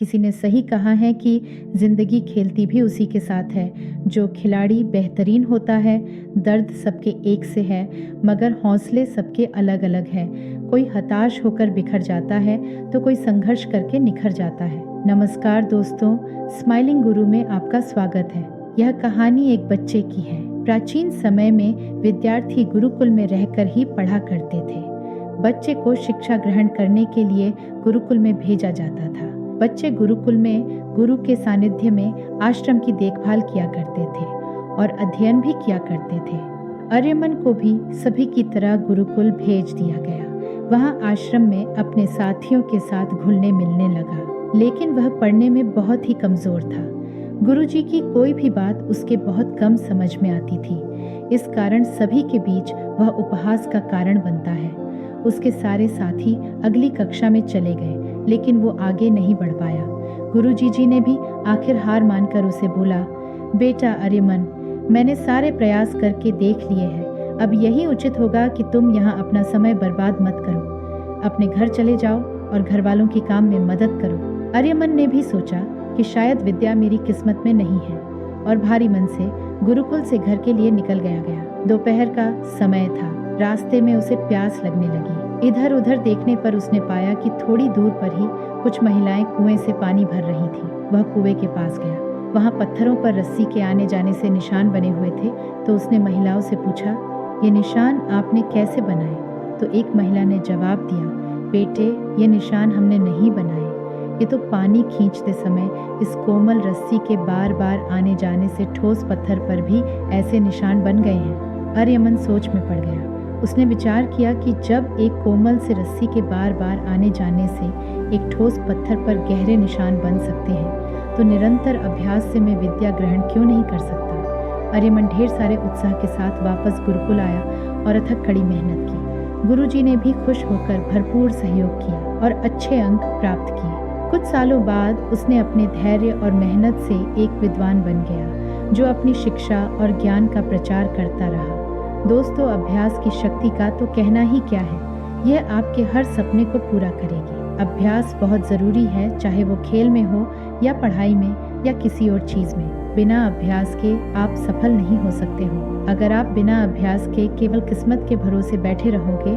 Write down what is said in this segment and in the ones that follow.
किसी ने सही कहा है कि जिंदगी खेलती भी उसी के साथ है। जो खिलाड़ी बेहतरीन होता है, दर्द सबके एक से है, मगर हौसले सबके अलग अलग हैं। कोई हताश होकर बिखर जाता है तो कोई संघर्ष करके निखर जाता है। नमस्कार दोस्तों, स्माइलिंग गुरु में आपका स्वागत है। यह कहानी एक बच्चे की है। प्राचीन समय में विद्यार्थी गुरुकुल में रहकर ही पढ़ा करते थे। बच्चे को शिक्षा ग्रहण करने के लिए गुरुकुल में भेजा जाता था। बच्चे गुरुकुल में गुरु के सानिध्य में आश्रम की देखभाल किया करते थे और अध्ययन भी किया करते थे। आर्यमन को भी सभी की तरह गुरुकुल भेज दिया गया। वहाँ आश्रम में अपने साथियों के साथ घुलने मिलने लगा, लेकिन वह पढ़ने में बहुत ही कमजोर था। गुरुजी की कोई भी बात उसके बहुत कम समझ में आती थी। इस कारण सभी के बीच वह उपहास का कारण बनता है। उसके सारे साथी अगली कक्षा में चले गए, लेकिन वो आगे नहीं बढ़ पाया। गुरुजी जी ने भी आखिर हार मानकर उसे बोला, बेटा आर्यमन, मैंने सारे प्रयास करके देख लिए हैं। अब यही उचित होगा कि तुम यहाँ अपना समय बर्बाद मत करो। अपने घर चले जाओ और घर वालों के काम में मदद करो। आर्यमन ने भी सोचा कि शायद विद्या मेरी किस्मत में नहीं है, और भारी मन से गुरुकुल से घर के लिए निकल गया। दोपहर का समय था। रास्ते में उसे प्यास लगने लगी। इधर उधर देखने पर उसने पाया कि थोड़ी दूर पर ही कुछ महिलाएं कुएं से पानी भर रही थीं। वह कुएं के पास गया। वहां पत्थरों पर रस्सी के आने जाने से निशान बने हुए थे। तो उसने महिलाओं से पूछा, ये निशान आपने कैसे बनाए? तो एक महिला ने जवाब दिया, बेटे, ये निशान हमने नहीं बनाए। ये तो पानी खींचते समय इस कोमल रस्सी के बार बार आने जाने से ठोस पत्थर पर भी ऐसे निशान बन गए हैं। आर्यमन सोच में पड़ गया। उसने विचार किया कि जब एक कोमल से रस्सी के बार बार आने जाने से एक ठोस पत्थर पर गहरे निशान बन सकते हैं, तो निरंतर अभ्यास से मैं विद्या ग्रहण क्यों नहीं कर सकता। आर्यमन ढेर सारे उत्साह के साथ वापस गुरुकुल आया और अथक कड़ी मेहनत की। गुरुजी ने भी खुश होकर भरपूर सहयोग किया और अच्छे अंक प्राप्त किए। कुछ सालों बाद उसने अपने धैर्य और मेहनत से एक विद्वान बन गया, जो अपनी शिक्षा और ज्ञान का प्रचार करता रहा। दोस्तों, अभ्यास की शक्ति का तो कहना ही क्या है। यह आपके हर सपने को पूरा करेगी। अभ्यास बहुत जरूरी है, चाहे वो खेल में हो या पढ़ाई में या किसी और चीज में। बिना अभ्यास के आप सफल नहीं हो सकते हो। अगर आप बिना अभ्यास के केवल किस्मत के भरोसे बैठे रहोगे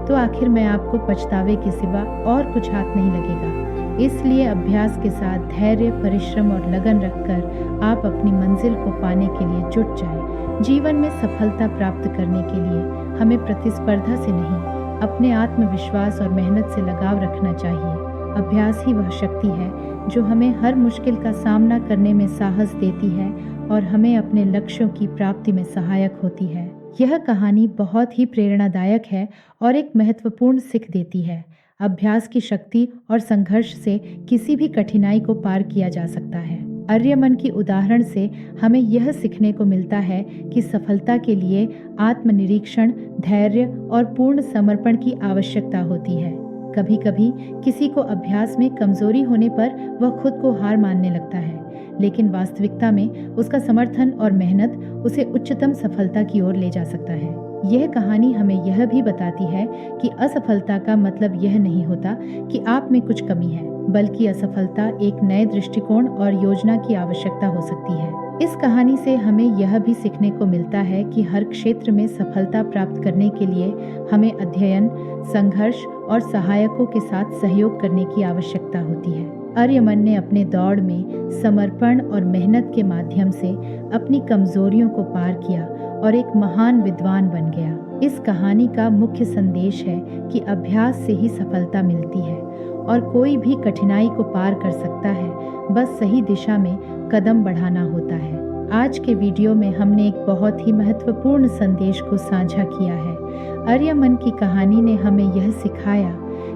तो आखिर में आपको पछतावे के सिवा और कुछ हाथ नहीं लगेगा। इसलिए अभ्यास के साथ धैर्य, परिश्रम और लगन रखकर आप अपनी मंजिल को पाने के लिए जुट जाएं। जीवन में सफलता प्राप्त करने के लिए हमें प्रतिस्पर्धा से नहीं, अपने आत्मविश्वास और मेहनत से लगाव रखना चाहिए। अभ्यास ही वह शक्ति है जो हमें हर मुश्किल का सामना करने में साहस देती है और हमें अपने लक्ष्यों की प्राप्ति में सहायक होती है। यह कहानी बहुत ही प्रेरणादायक है और एक महत्वपूर्ण सीख देती है। अभ्यास की शक्ति और संघर्ष से किसी भी कठिनाई को पार किया जा सकता है। आर्यमन की उदाहरण से हमें यह सीखने को मिलता है कि सफलता के लिए आत्मनिरीक्षण, धैर्य और पूर्ण समर्पण की आवश्यकता होती है। कभी कभी किसी को अभ्यास में कमजोरी होने पर वह खुद को हार मानने लगता है, लेकिन वास्तविकता में उसका समर्थन और मेहनत उसे उच्चतम सफलता की ओर ले जा सकता है। यह कहानी हमें यह भी बताती है कि असफलता का मतलब यह नहीं होता कि आप में कुछ कमी है, बल्कि असफलता एक नए दृष्टिकोण और योजना की आवश्यकता हो सकती है। इस कहानी से हमें यह भी सीखने को मिलता है कि हर क्षेत्र में सफलता प्राप्त करने के लिए हमें अध्ययन, संघर्ष और सहायकों के साथ सहयोग करने की आवश्यकता होती है। आर्यमन ने अपने दौड़ में समर्पण और मेहनत के माध्यम से अपनी कमजोरियों को पार किया और एक महान विद्वान बन गया। इस कहानी का मुख्य संदेश है कि अभ्यास से ही सफलता मिलती है और कोई भी कठिनाई को पार कर सकता है, बस सही दिशा में कदम बढ़ाना होता है। आज के वीडियो में हमने एक बहुत ही महत्वपूर्ण संदेश को साझा किया है। आर्यमन की कहानी ने हमें यह सिखाया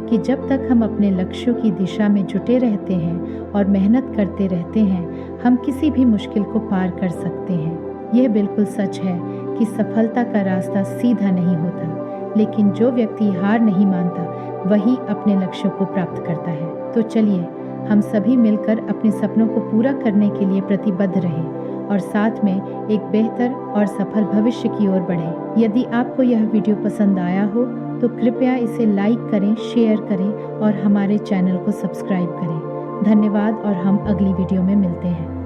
कि जब तक हम अपने लक्ष्यों की दिशा में जुटे रहते हैं और मेहनत करते रहते हैं, हम किसी भी मुश्किल को पार कर सकते हैं। यह बिल्कुल सच है कि सफलता का रास्ता सीधा नहीं होता, लेकिन जो व्यक्ति हार नहीं मानता वही अपने लक्ष्यों को प्राप्त करता है। तो चलिए हम सभी मिलकर अपने सपनों को पूरा करने के लिए प्रतिबद्ध रहें और साथ में एक बेहतर और सफल भविष्य की ओर बढ़ें। यदि आपको यह वीडियो पसंद आया हो तो कृपया इसे लाइक करें, शेयर करें और हमारे चैनल को सब्सक्राइब करें। धन्यवाद और हम अगली वीडियो में मिलते हैं।